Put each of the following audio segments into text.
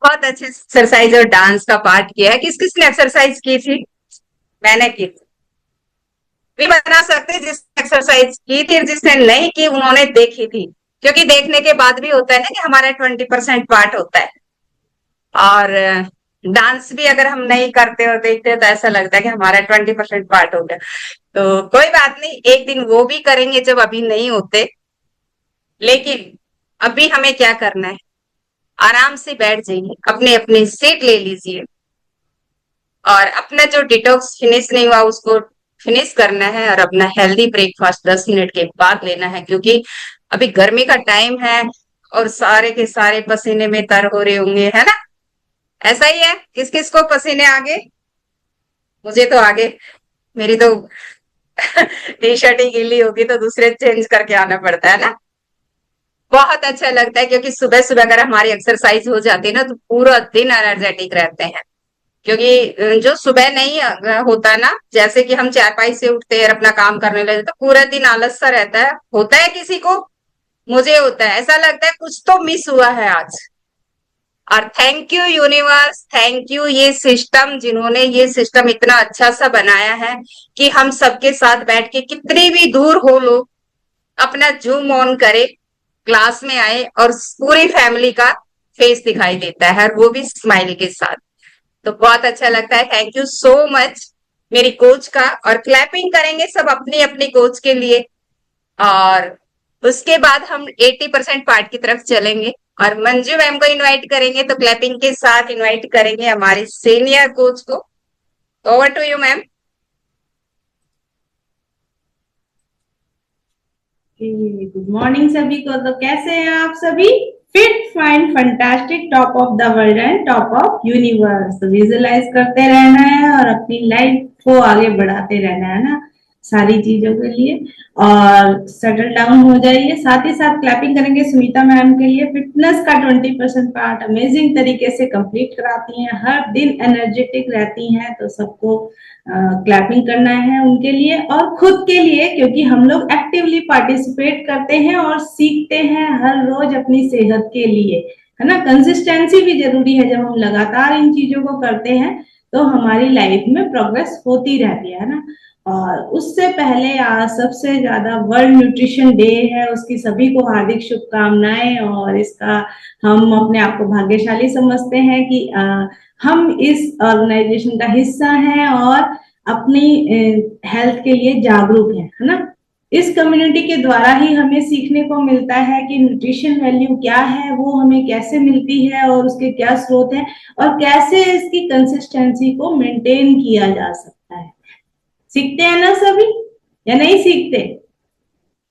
बहुत अच्छे एक्सरसाइज और डांस का पार्ट किया है। किस किसने एक्सरसाइज की थी? मैंने की थी। भी बना सकते जिस एक्सरसाइज की थी, जिसने नहीं की उन्होंने देखी थी। क्योंकि देखने के बाद भी होता है ना कि हमारा 20% पार्ट होता है। और डांस भी अगर हम नहीं करते और देखते हैं तो ऐसा लगता है कि हमारा 20% पार्ट हो गया। तो कोई बात नहीं, एक दिन वो भी करेंगे जब अभी नहीं होते। लेकिन अभी हमें क्या करना है? आराम से बैठ जाइए, अपने अपने सीट ले लीजिए और अपना जो डिटॉक्स फिनिश नहीं हुआ उसको फिनिश करना है, और अपना हेल्दी ब्रेकफास्ट 10 मिनट के बाद लेना है। क्योंकि अभी गर्मी का टाइम है और सारे के सारे पसीने में तर हो रहे होंगे, है ना? ऐसा ही है। किस किस को पसीने आगे? मुझे तो आगे। मेरी तो टी शर्ट ही गीली होगी तो दूसरे चेंज करके आना पड़ता है ना। बहुत अच्छा लगता है क्योंकि सुबह सुबह अगर हमारी एक्सरसाइज हो जाती है ना तो पूरा दिन एनर्जेटिक रहते हैं। क्योंकि जो सुबह नहीं होता ना, जैसे कि हम चारपाई से उठते हैं और अपना काम करने लगते तो पूरा दिन आलस सा रहता है। होता है किसी को? मुझे होता है, ऐसा लगता है कुछ तो मिस हुआ है आज। और thank you universe, thank you ये सिस्टम, जिन्होंने ये सिस्टम इतना अच्छा सा बनाया है कि हम सबके साथ बैठ के कितनी भी दूर हो लोग अपना जूम ऑन करे, क्लास में आए और पूरी फैमिली का फेस दिखाई देता है, और वो भी स्माइल के साथ। तो बहुत अच्छा लगता है। थैंक यू सो मच मेरी कोच का। और क्लैपिंग करेंगे सब अपनी अपनी कोच के लिए। और उसके बाद हम 80% पार्ट की तरफ चलेंगे और मंजू मैम को इनवाइट करेंगे, तो क्लैपिंग के साथ इनवाइट करेंगे हमारी सीनियर कोच को। Over to you ma'am. Good morning सभी को। तो कैसे हैं आप सभी? Fit fine fantastic top of the world and top of universe. तो विजुलाइज करते रहना है और अपनी लाइफ को आगे बढ़ाते रहना है ना, सारी चीजों के लिए। और सेटल डाउन हो जाइए। साथ ही साथ क्लैपिंग करेंगे सुनीता मैम के लिए। फिटनेस का 20% पार्ट अमेजिंग तरीके से कंप्लीट कराती हैं, हर दिन एनर्जेटिक रहती हैं, तो सबको क्लैपिंग करना है उनके लिए और खुद के लिए, क्योंकि हम लोग एक्टिवली पार्टिसिपेट करते हैं और सीखते हैं हर रोज अपनी सेहत के लिए, है ना। कंसिस्टेंसी भी जरूरी है। जब हम लगातार इन चीजों को करते हैं तो हमारी लाइफ में प्रोग्रेस होती रहती है ना। और उससे पहले आज सबसे ज्यादा वर्ल्ड न्यूट्रिशन डे है, उसकी सभी को हार्दिक शुभकामनाएं। और इसका हम अपने आप को भाग्यशाली समझते हैं कि हम इस ऑर्गेनाइजेशन का हिस्सा हैं और अपनी हेल्थ के लिए जागरूक है ना। इस कम्युनिटी के द्वारा ही हमें सीखने को मिलता है कि न्यूट्रिशन वैल्यू क्या है, वो हमें कैसे मिलती है और उसके क्या स्रोत हैं, और कैसे इसकी कंसिस्टेंसी को मेंटेन किया जा सकता है। सीखते हैं ना सभी, या नहीं सीखते?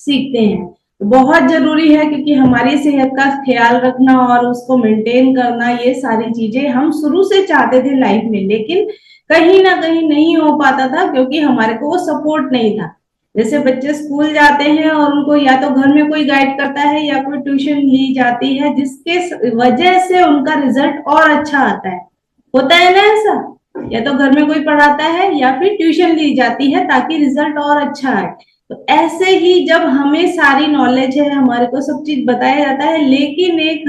सीखते हैं। तो बहुत जरूरी है, क्योंकि हमारी सेहत का ख्याल रखना और उसको मेंटेन करना, ये सारी चीजें हम शुरू से चाहते थे लाइफ में, लेकिन कहीं ना कहीं नहीं हो पाता था क्योंकि हमारे को वो सपोर्ट नहीं था। जैसे बच्चे स्कूल जाते हैं और उनको या तो घर में कोई गाइड करता है या कोई ट्यूशन ली जाती है, जिसके वजह से उनका रिजल्ट और अच्छा आता है। होता है ना ऐसा? या तो घर में कोई पढ़ाता है या फिर ट्यूशन ली जाती है ताकि रिजल्ट और अच्छा आए। तो ऐसे ही जब हमें सारी नॉलेज है, हमारे को सब चीज बताया जाता है, लेकिन एक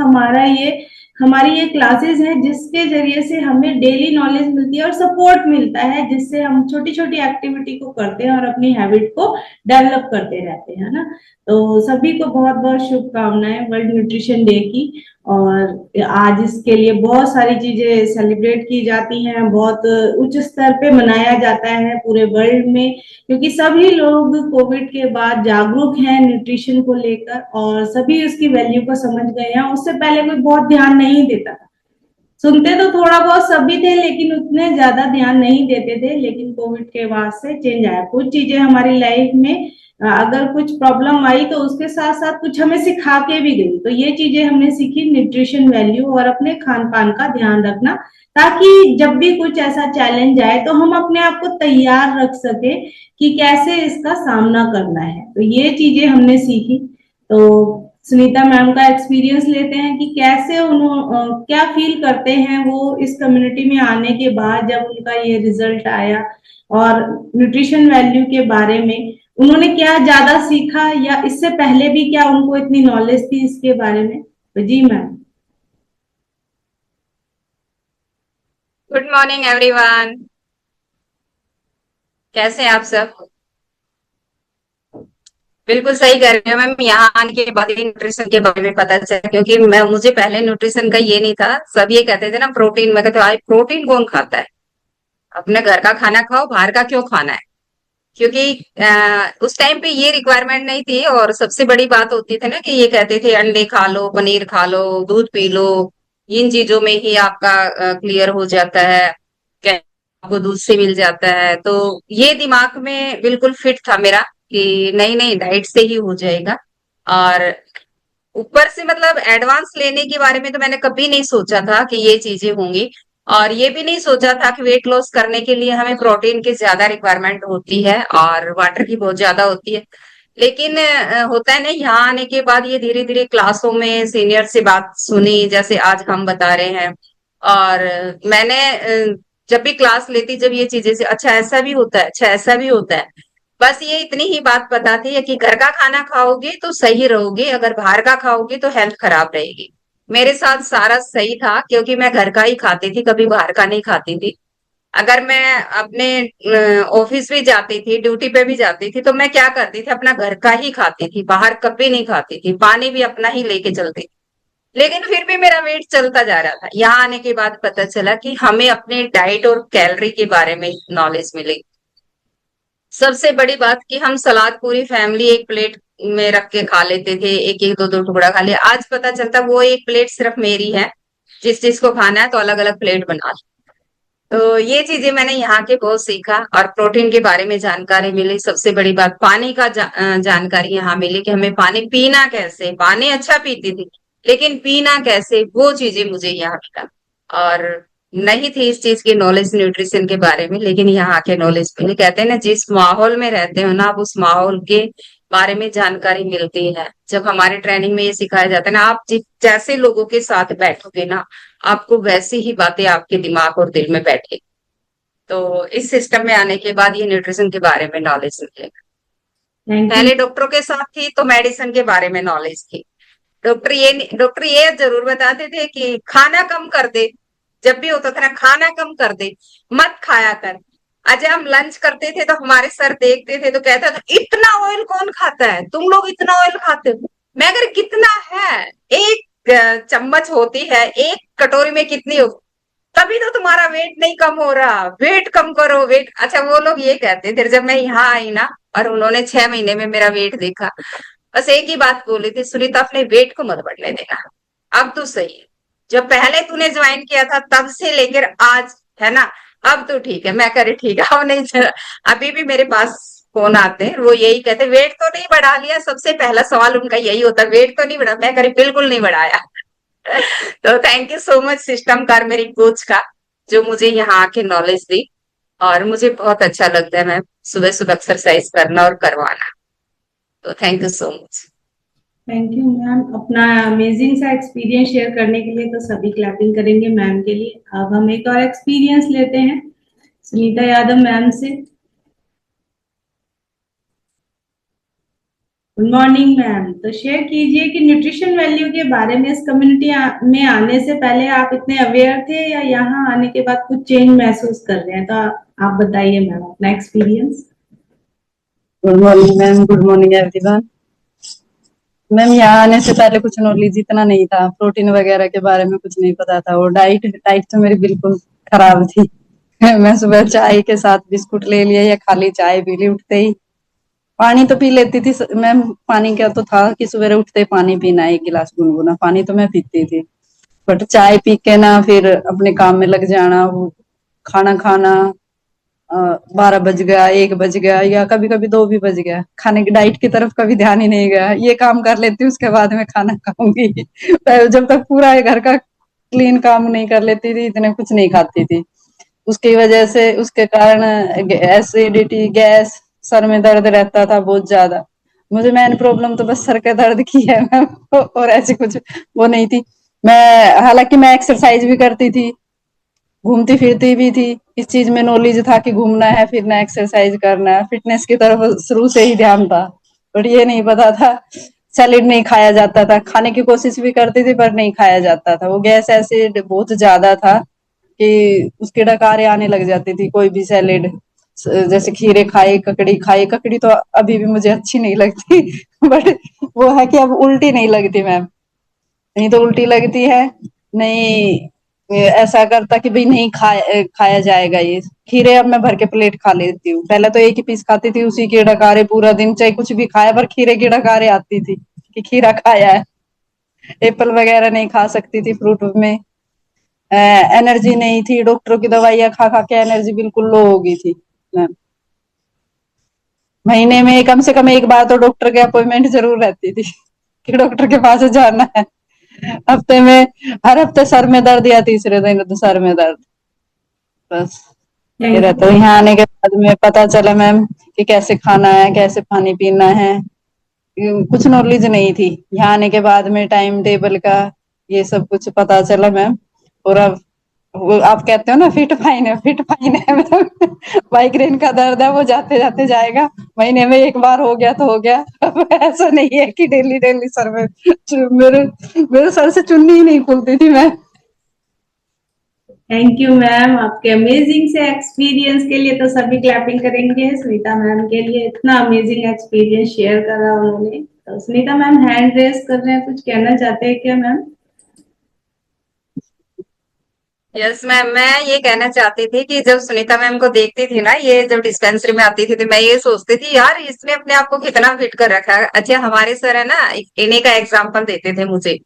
हमारी ये क्लासेस है जिसके जरिए से हमें डेली नॉलेज मिलती है और सपोर्ट मिलता है, जिससे हम छोटी छोटी एक्टिविटी को करते हैं और अपनी हैबिट को डेवलप करते रहते हैं ना। तो सभी को बहुत बहुत शुभकामनाएं वर्ल्ड न्यूट्रिशन डे की। और आज इसके लिए बहुत सारी चीजें सेलिब्रेट की जाती हैं, बहुत उच्च स्तर पे मनाया जाता है पूरे वर्ल्ड में, क्योंकि सभी लोग कोविड के बाद जागरूक हैं न्यूट्रिशन को लेकर और सभी उसकी वैल्यू को समझ गए हैं। उससे पहले कोई बहुत ध्यान नहीं देता था। सुनते तो थोड़ा बहुत सभी थे लेकिन उतने ज्यादा ध्यान नहीं देते थे, लेकिन कोविड के बाद से चेंज आया। कुछ चीजें हमारी लाइफ में अगर कुछ प्रॉब्लम आई तो उसके साथ साथ कुछ हमें सिखा के भी गई। तो ये चीजें हमने सीखी, न्यूट्रिशन वैल्यू और अपने खान पान का ध्यान रखना, ताकि जब भी कुछ ऐसा चैलेंज आए तो हम अपने आप को तैयार रख सके कि कैसे इसका सामना करना है। तो ये चीजें हमने सीखी। तो सुनीता मैम का एक्सपीरियंस लेते हैं कि कैसे उन्होंने क्या फील करते हैं वो इस कम्युनिटी में आने के बाद, जब उनका ये रिजल्ट आया, और न्यूट्रिशन वैल्यू के बारे में उन्होंने क्या ज्यादा सीखा, या इससे पहले भी क्या उनको इतनी नॉलेज थी इसके बारे में। तो जी मैम। Good morning everyone. कैसे हैं आप सब? बिल्कुल सही कह रहे हो मैम। यहाँ आने के बाद ही न्यूट्रिशन के बारे में पता चला, क्योंकि मैं मुझे पहले न्यूट्रिशन का ये नहीं था। सब ये कहते थे ना प्रोटीन, मैं कहते भाई प्रोटीन कौन खाता है? अपने घर का खाना खाओ, बाहर का क्यों खाना है? क्योंकि उस टाइम पे ये रिक्वायरमेंट नहीं थी। और सबसे बड़ी बात होती थी ना कि ये कहते थे अंडे खा लो, पनीर खा लो, दूध पी लो, इन चीजों में ही आपका क्लियर हो जाता है, क्या आपको दूध से मिल जाता है। तो ये दिमाग में बिल्कुल फिट था मेरा कि नहीं नहीं, डाइट से ही हो जाएगा। और ऊपर से मतलब एडवांस लेने के बारे में तो मैंने कभी नहीं सोचा था कि ये चीजें होंगी। और ये भी नहीं सोचा था कि वेट लॉस करने के लिए हमें प्रोटीन की ज्यादा रिक्वायरमेंट होती है और वाटर की बहुत ज्यादा होती है। लेकिन होता है ना, यहाँ आने के बाद ये धीरे धीरे क्लासों में सीनियर से बात सुनी, जैसे आज हम बता रहे हैं। और मैंने जब भी क्लास लेती, जब ये चीजें से अच्छा ऐसा भी होता है, अच्छा ऐसा भी होता है। बस ये इतनी ही बात पता थी कि घर का खाना खाओगे तो सही रहोगे, अगर बाहर का खाओगे तो हेल्थ खराब रहेगी। मेरे साथ सारा सही था, क्योंकि मैं घर का ही खाती थी, कभी बाहर का नहीं खाती थी। अगर मैं अपने ऑफिस भी जाती थी, ड्यूटी पे भी जाती थी, तो मैं क्या करती थी, अपना घर का ही खाती थी, बाहर कभी नहीं खाती थी। पानी भी अपना ही लेके चलती थी। लेकिन फिर भी मेरा वेट चलता जा रहा था। यहाँ आने के बाद पता चला कि हमें अपने डाइट और कैलोरी के बारे में नॉलेज मिली। सबसे बड़ी बात कि हम सलाद पूरी फैमिली एक प्लेट में रख के खा लेते थे, एक एक दो दो टुकड़ा खा लिया। आज पता चलता वो एक प्लेट सिर्फ मेरी है, जिस चीज को खाना है तो अलग अलग प्लेट बना ली। तो ये चीजें मैंने यहाँ के बहुत सीखा, और प्रोटीन के बारे में जानकारी मिली। सबसे बड़ी बात पानी का जानकारी यहाँ मिली कि हमें पानी पीना कैसे। पानी अच्छा पीती थी, लेकिन पीना कैसे, वो चीजें मुझे यहाँ मिला। और नहीं थी इस चीज की नॉलेज न्यूट्रिशन के बारे में, लेकिन यहाँ के नॉलेज मिली। कहते हैं ना, जिस माहौल में रहते हो ना आप, उस माहौल के बारे में जानकारी मिलती है। जब हमारे ट्रेनिंग में ये सिखाया जाता है ना, आप जैसे लोगों के साथ बैठोगे ना, आपको वैसी ही बातें आपके दिमाग और दिल में बैठे। तो इस सिस्टम में आने के बाद ये न्यूट्रिशन के बारे में नॉलेज मिले। Thank you. पहले डॉक्टरों के साथ थी तो मेडिसिन के बारे में नॉलेज थी। डॉक्टर ये जरूर बताते थे कि खाना कम कर दे। जब भी होता था ना, खाना कम कर दे, मत खाया कर। आज हम लंच करते थे तो हमारे सर देखते थे तो कहता था इतना ऑयल कौन खाता है, तुम लोग इतना ऑयल खाते हो। मैं अगर कितना है, एक चम्मच होती है, एक कटोरी में कितनी हो, तभी तो तुम्हारा वेट नहीं कम हो रहा। वेट कम करो, वेट। अच्छा, वो लोग ये कहते थे जब मैं यहाँ आई ना, और उन्होंने 6 महीने में मेरा वेट देखा, बस एक ही बात बोली थी, सुनीता अपने वेट को मत बढ़ने देना। अब तो सही है, जब पहले तूने ज्वाइन किया था तब से लेकर आज, है ना, अब तो ठीक है। मैं करे ठीक है, अब नहीं चला। अभी भी मेरे पास फोन आते हैं, वो यही कहते वेट तो नहीं बढ़ा लिया। सबसे पहला सवाल उनका यही होता, वेट तो नहीं बढ़ा? मैं करे बिल्कुल नहीं बढ़ाया। तो thank you so much system car, मेरी कोच का, जो मुझे यहाँ आके नॉलेज दी। और मुझे बहुत अच्छा लगता है मैम, सुबह सुबह एक्सरसाइज करना और करवाना। तो thank you so much. Thank you ma'am, अपना अमेजिंग सा एक्सपीरियंस शेयर करने के लिए। तो सभी क्लैपिंग करेंगे मैम के लिए। अब हम एक और एक्सपीरियंस लेते हैं सुनीता यादव मैम से। Good morning ma'am. तो शेयर कीजिए कि न्यूट्रिशन वैल्यू के बारे में इस कम्युनिटी में आने से पहले आप इतने अवेयर थे, या यहाँ आने के बाद कुछ चेंज महसूस कर रहे हैं? तो आप बताइए मैम अपना experience. Good morning ma'am, good morning everyone. Ma'am यहाँ आने से पहले कुछ नॉलेज इतना नहीं था, प्रोटीन वगैरह के बारे में कुछ नहीं पता था। और डाइट डाइट तो मेरी बिल्कुल खराब थी। मैं सुबह चाय के साथ बिस्कुट ले लिया या खाली चाय पी ली उठते ही। पानी तो पी लेती थी मैम। पानी क्या तो था कि सुबह उठते ही पानी पीना, 1 गिलास गुनगुना पानी तो मैं पीती थी। बट चाय पी के ना फिर अपने काम में लग जाना, वो खाना खाना 12 बज गया, 1 बज गया, या कभी कभी 2 भी बज गया। खाने की डाइट की तरफ कभी ध्यान ही नहीं गया। ये काम कर लेती उसके बाद में खाना खाऊंगी। जब तक पूरा घर का क्लीन काम नहीं कर लेती थी, इतने कुछ नहीं खाती थी। उसकी वजह से, उसके कारण एसिडिटी, गैस, सर में दर्द रहता था बहुत ज्यादा। मुझे मेन प्रॉब्लम तो बस सर के दर्द की है मैम। और ऐसी कुछ वो नहीं थी। मैं हालांकि मैं एक्सरसाइज भी करती थी, घूमती फिरती भी थी। इस चीज में नॉलेज था कि घूमना है, फिरना, एक्सरसाइज करना है, फिटनेस की तरफ शुरू से ही ध्यान था। बट ये नहीं पता था सैलेड नहीं खाया जाता था। खाने की कोशिश भी करती थी पर नहीं खाया जाता था। वो गैस एसिड बहुत ज्यादा था। कि उसकी डकारें आने लग जाती थी। कोई भी सैलेड जैसे खीरे खाए, ककड़ी खाए, ककड़ी तो अभी भी मुझे अच्छी नहीं लगती बट वो है कि अब उल्टी नहीं लगती मैम, नहीं तो उल्टी लगती है, नहीं ऐसा करता कि भाई नहीं खाया जाएगा ये खीरे। अब मैं भर के प्लेट खा लेती हूँ, पहले तो एक ही पीस खाती थी, उसी की डकारे पूरा दिन, चाहे कुछ भी खाया पर खीरे की डकारे आती थी कि खीरा खाया है। एप्पल वगैरह नहीं खा सकती थी फ्रूट में। एनर्जी नहीं थी, डॉक्टरों की दवाइयाँ खा खा के एनर्जी बिल्कुल लो हो गई थी। महीने में कम से कम एक बार तो डॉक्टर के अपॉइंटमेंट जरूर रहती थी कि डॉक्टर के पास जाना है। हफ्ते में हर हफ्ते सर में दर्द या तीसरे दिन तो सर में दर्द, बस ये थैंक रहता है। यहाँ आने के बाद में पता चला मैम कि कैसे खाना है, कैसे पानी पीना है, कुछ नॉलेज नहीं थी। यहाँ आने के बाद में टाइम टेबल का ये सब कुछ पता चला मैम। और अब वो आप कहते हो ना फिट फाइन है मतलब माइग्रेन का दर्द है वो जाते जाते जाएगा, महीने में एक बार हो गया तो हो गया। अब ऐसा नहीं है कि डेली डेली सर में मेरे मेरे सर से चुन्नी ही नहीं खुलती थी मैं। यू मैम, आपके अमेजिंग से एक्सपीरियंस के लिए तो सभी क्लैपिंग करेंगे सुनीता मैम के लिए, इतना अमेजिंग एक्सपीरियंस शेयर करा उन्होंने। तो सुनीता मैम हैंड रेस कर रहे हैं, कुछ कहना चाहते हैं क्या मैम? यस मैम, मैं ये कहना चाहती थी कि जब सुनीता मैम को देखती थी ना, ये जब डिस्पेंसरी में आती थी तो मैं ये सोचती थी यार इसने अपने आप को कितना फिट कर रखा है। अच्छा हमारे सर है ना, इन्हीं का एग्जाम्पल देते थे मुझे,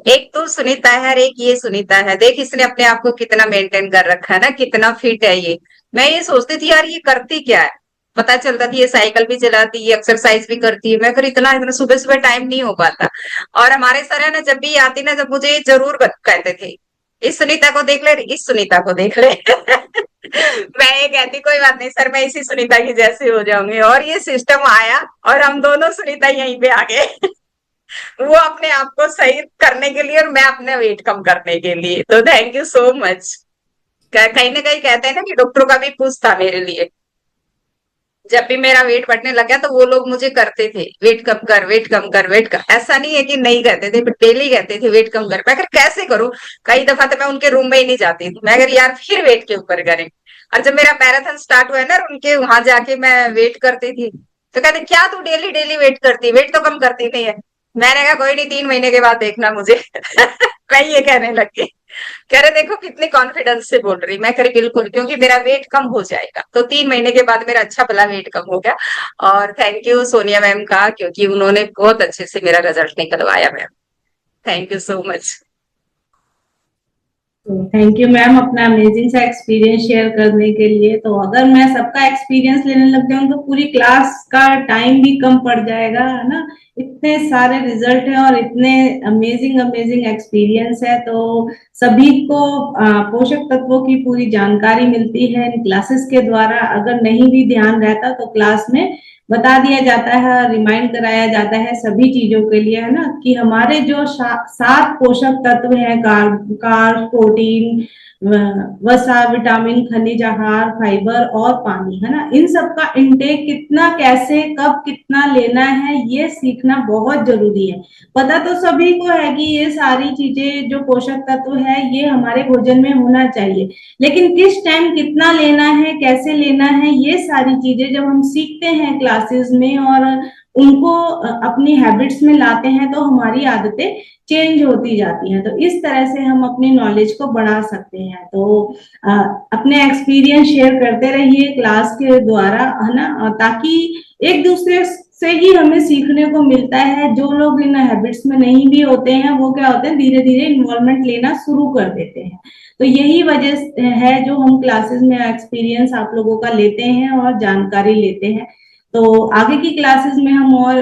एक तू सुनीता है और एक ये सुनीता है, देख इसने अपने आप को कितना मेंटेन कर रखा है ना, कितना फिट है ये। मैं ये सोचती थी यार ये करती क्या है, पता चलता थी ये साइकिल भी चलाती है, एक्सरसाइज भी करती है। मैं फिर इतना इतना सुबह सुबह टाइम नहीं हो पाता। और हमारे सर है ना, जब भी आती ना, जब मुझे ये जरूर कहते थे इस सुनीता को देख ले, इस सुनीता को देख ले मैं ये कहती कोई बात नहीं सर, मैं इसी सुनीता की जैसी हो जाऊंगी। और ये सिस्टम आया और हम दोनों सुनीता यहीं पे आ गए वो अपने आप को सही करने के लिए और मैं अपने वेट कम करने के लिए। तो थैंक यू सो मच। कहीं ना कहीं कहते हैं ना कि डॉक्टरों का भी खुश था मेरे लिए। जब भी मेरा वेट बढ़ने लगा तो वो लोग मुझे करते थे वेट कम कर, वेट कम कर, वेट कर। ऐसा नहीं है कि नहीं कहते थे, बट डेली कहते थे वेट कम कर। मैं अगर कैसे करूं, कई दफा तो मैं उनके रूम में ही नहीं जाती थी, मैं अगर यार फिर वेट के ऊपर करें। और जब मेरा मैराथन स्टार्ट हुआ ना, उनके वहां जाके मैं वेट करती थी, तो कहते क्या तू डेली डेली वेट करती, वेट तो कम करती नहीं है। मैंने कहा कोई नहीं, 3 महीने के बाद देखना मुझे मैं ये कहने लग गई। कह रहे देखो कितनी कॉन्फिडेंस से बोल रही। मैं कह रही बिल्कुल, क्योंकि मेरा वेट कम हो जाएगा। तो 3 महीने के बाद मेरा अच्छा भला वेट कम हो गया। और थैंक यू सोनिया मैम का, क्योंकि उन्होंने बहुत अच्छे से मेरा रिजल्ट निकलवाया ma'am. Thank you so much. Thank you ma'am अपना अमेजिंग सा एक्सपीरियंस शेयर करने के लिए। तो अगर मैं सबका एक्सपीरियंस लेने लग जाऊं तो पूरी क्लास का टाइम भी कम पड़ जाएगा, है ना। इतने सारे रिजल्ट हैं और इतने अमेजिंग अमेजिंग एक्सपीरियंस है, तो सभी को पोषक तत्वों की पूरी जानकारी मिलती है इन क्लासेस के द्वारा। अगर नहीं भी ध्यान रहता तो क्लास में बता दिया जाता है, रिमाइंड कराया जाता है सभी चीजों के लिए, है ना, कि हमारे जो 7 पोषक तत्व हैं, कार्ब, प्रोटीन, वसा, विटामिन, खनिज आहार, फाइबर और पानी, है ना, इन सब का इनटेक कितना, कैसे, कब कितना लेना है, ये सीखना बहुत जरूरी है। पता तो सभी को है कि ये सारी चीजें जो पोषक तत्व है ये हमारे भोजन में होना चाहिए, लेकिन किस टाइम कितना लेना है, कैसे लेना है, ये सारी चीजें जब हम सीखते हैं क्लासेस में और उनको अपनी हैबिट्स में लाते हैं तो हमारी आदतें चेंज होती जाती हैं। तो इस तरह से हम अपनी नॉलेज को बढ़ा सकते हैं। तो अपने एक्सपीरियंस शेयर करते रहिए क्लास के द्वारा, है ना, ताकि एक दूसरे से ही हमें सीखने को मिलता है। जो लोग इन हैबिट्स में नहीं भी होते हैं वो क्या होते हैं, धीरे धीरे इन्वॉल्वमेंट लेना शुरू कर देते हैं। तो यही वजह है जो हम क्लासेस में एक्सपीरियंस आप लोगों का लेते हैं और जानकारी लेते हैं। तो आगे की क्लासेस में हम और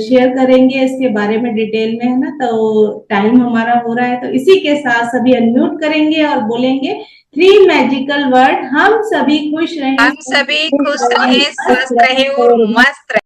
शेयर करेंगे इसके बारे में डिटेल में, है ना। तो टाइम हमारा हो रहा है, तो इसी के साथ सभी अनम्यूट करेंगे और बोलेंगे 3 मैजिकल वर्ड। हम सभी खुश रहें, हम सभी खुश रहें, स्वस्थ रहें और मस्त रहें।